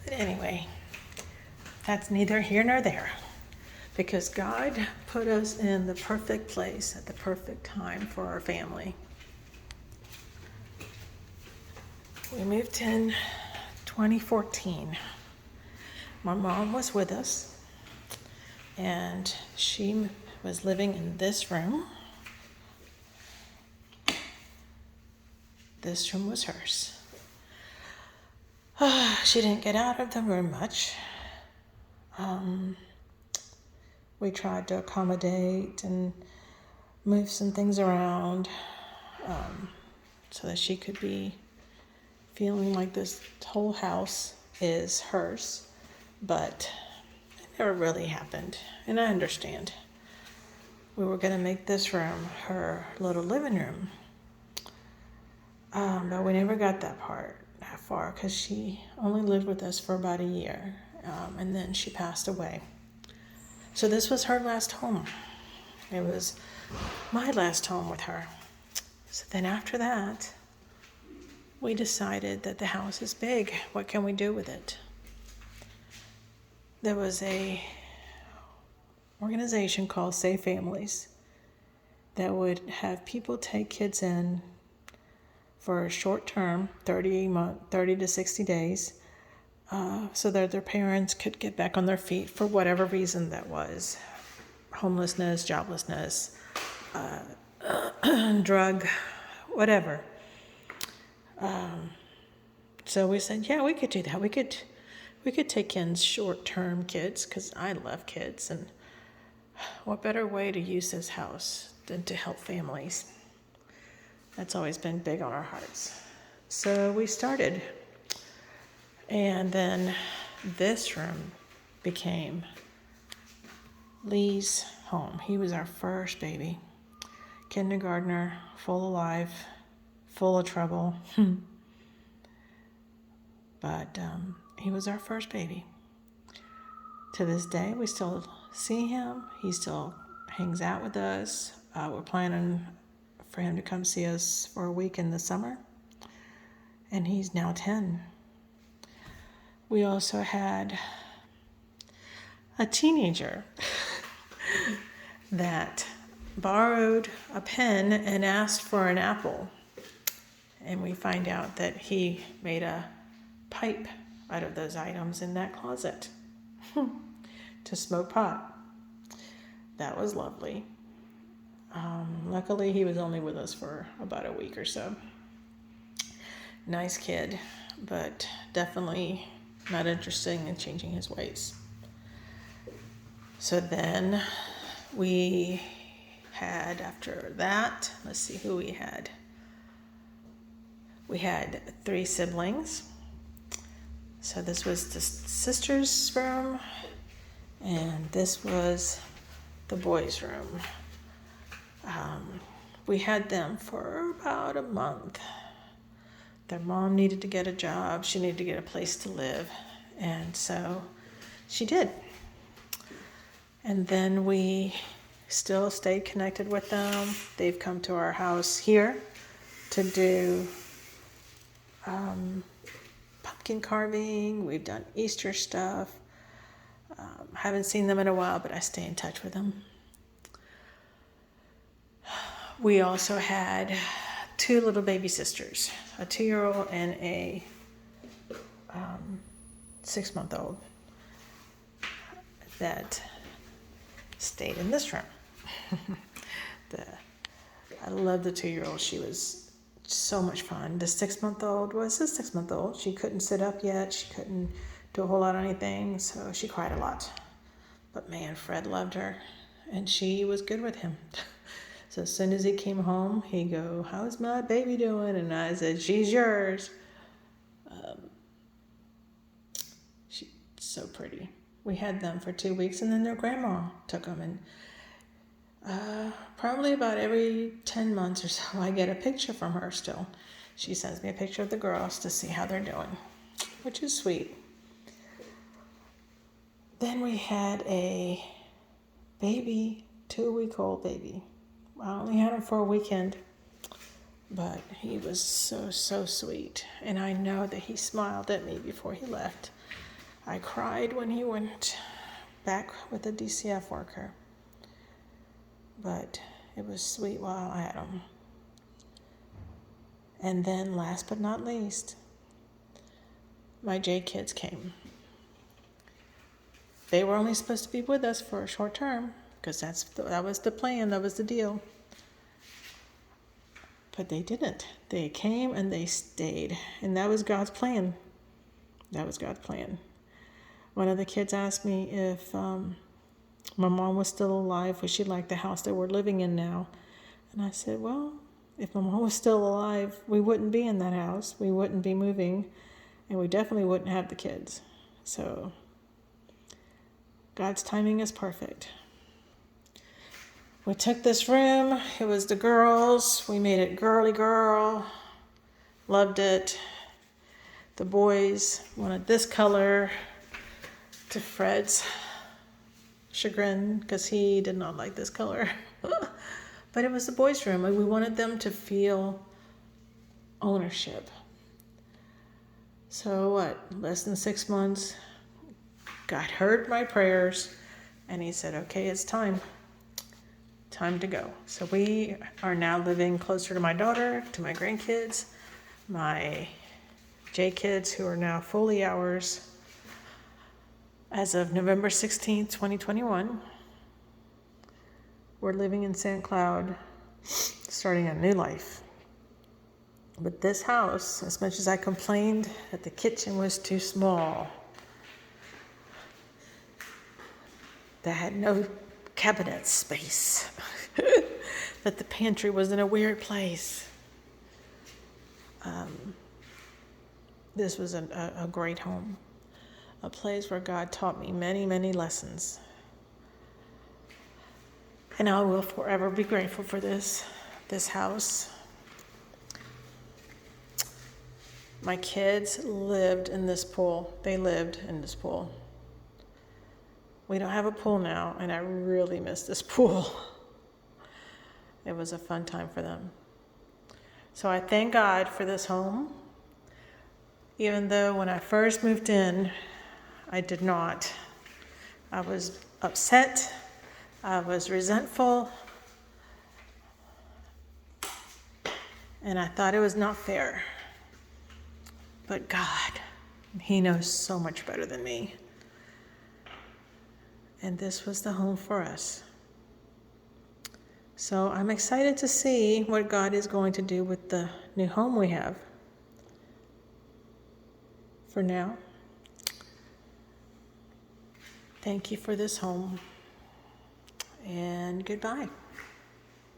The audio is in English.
But anyway, that's neither here nor there, because God put us in the perfect place at the perfect time for our family. We moved in 2014. My mom was with us, and she was living in this room. This room was hers. She didn't get out of the room much. We tried to accommodate and move some things around so that she could be feeling like this whole house is hers, but it never really happened, and I understand. We were going to make this room her little living room, but we never got that far, because she only lived with us for about a year, and then she passed away. So this was her last home. It was my last home with her. So then after that, we decided that the house is big. What can we do with it? There was a organization called Save Families that would have people take kids in for a short term, 30 to 60 days, so that their parents could get back on their feet for whatever reason that was. Homelessness, joblessness, drug, whatever. So we said, yeah, we could do that. We could take in short-term kids, because I love kids, and what better way to use this house than to help families? That's always been big on our hearts. So we started, and then this room became Lee's home. He was our first baby. Kindergartner, full of life, full of trouble. But he was our first baby. To this day, we still see him. He still hangs out with us. We're planning for him to come see us for a week in the summer. And he's now 10. We also had a teenager that borrowed a pen and asked for an apple. And we find out that he made a pipe out of those items in that closet to smoke pot. That was lovely. Luckily, he was only with us for about a week or so. Nice kid, but definitely not interested in changing his ways. So then we had, after that, let's see who we had. We had 3 siblings. So this was the sister's room, and this was the boys' room. We had them for about a month. Their mom needed to get a job. She needed to get a place to live. And so she did. And then we still stayed connected with them. They've come to our house here to do pumpkin carving. We've done Easter stuff. Haven't seen them in a while, but I stay in touch with them. We also had 2 little baby sisters, a 2-year-old and a 6-month-old that stayed in this room. I love the 2-year-old. She was so much fun. The 6-month-old was a 6-month-old. She couldn't sit up yet. She couldn't do a whole lot of anything, so she cried a lot. But man, Fred loved her, and she was good with him. So as soon as he came home, he'd go, "How's my baby doing?" And I said, "She's yours." She's so pretty. We had them for 2 weeks, and then their grandma took them. And probably about every 10 months or so, I get a picture from her still. She sends me a picture of the girls to see how they're doing, which is sweet. Then we had a baby, 2-week-old baby. I only had him for a weekend, but he was so, so sweet. And I know that he smiled at me before he left. I cried when he went back with a DCF worker. But it was sweet while I had him. And then last but not least, my J kids came. They were only supposed to be with us for a short term because that was the plan, that was the deal. But they didn't. They came and they stayed. And that was God's plan. That was God's plan. One of the kids asked me if my mom was still alive, would she like the house that we're living in now? And I said, well, if my mom was still alive, we wouldn't be in that house. We wouldn't be moving. And we definitely wouldn't have the kids. So God's timing is perfect. We took this room. It was the girls. We made it girly girl. Loved it. The boys wanted this color, to Fred's chagrin, because he did not like this color. But it was the boys' room, and we wanted them to feel ownership. So what? Less than 6 months, God heard my prayers, and he said, okay, it's time. Time to go. So we are now living closer to my daughter, to my grandkids, my J kids, who are now fully ours as of November 16th, 2021. We're living in St. Cloud, starting a new life. But this house, as much as I complained that the kitchen was too small, that had no cabinet space, that the pantry was in a weird place, this was a great home, a place where God taught me many, many lessons. And I will forever be grateful for this house. My kids lived in this pool. They lived in this pool. We don't have a pool now, and I really miss this pool. It was a fun time for them. So I thank God for this home. Even though when I first moved in, I did not. I was upset. I was resentful. And I thought it was not fair. But God, he knows so much better than me. And this was the home for us. So I'm excited to see what God is going to do with the new home we have. For now, thank you for this home, and goodbye.